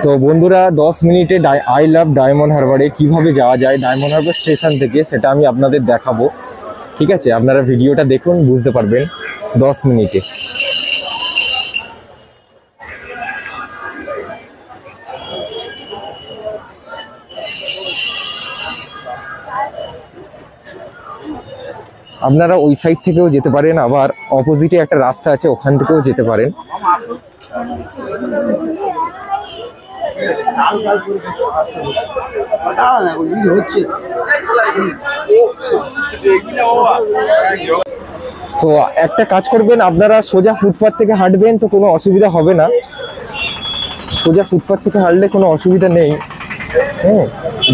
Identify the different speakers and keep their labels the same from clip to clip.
Speaker 1: তো বন্ধুরা 10 মিনিটে আই লাভ ডায়মন্ড হারবারে কিভাবে যাওয়া যায় ডায়মন্ড হারবার স্টেশন থেকে সেটা আমি আপনাদের দেখাবো। ঠিক আছে, আপনারা ভিডিওটা দেখুন, বুঝতে পারবেন 10 মিনিটে। আপনারা ওই সাইড থেকেও যেতে পারেন, আবার অপোজিটে একটা রাস্তা আছে, ওখান থেকেও যেতে পারেন। তো একটা কাজ করবেন, আপনারা সোজা ফুটপাথ থেকে হাঁটবেন তো কোনো অসুবিধা হবে না। সোজা ফুটপাথ থেকে হাঁটলে কোনো অসুবিধা নেই।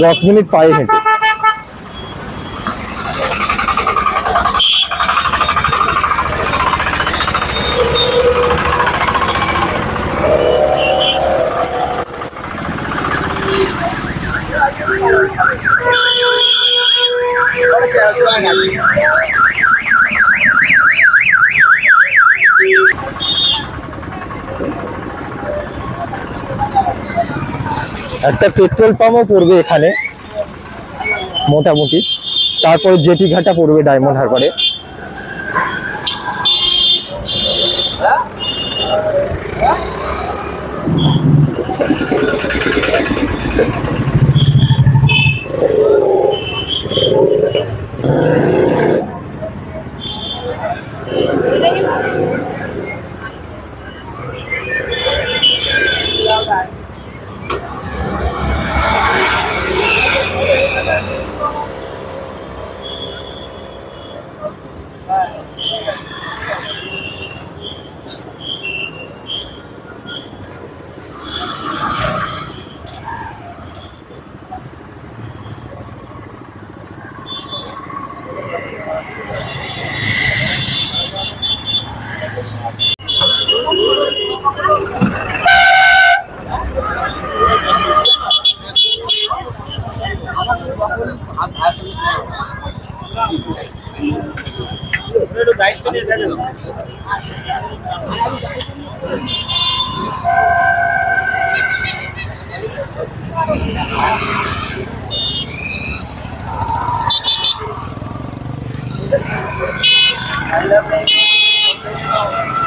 Speaker 1: 10 মিনিট পায়ে হেঁটে। একটা পেট্রোল পাম্পও পড়বে এখানে মোটামুটি, তারপরে জেটি ঘাটা পড়বে ডায়মন্ড হারবারে।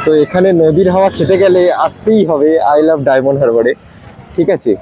Speaker 1: তো এখানে নদীর হাওয়া খেতে গেলে আসতেই হবে আই লাভ ডায়মন্ড হারবারে। ঠিক আছে,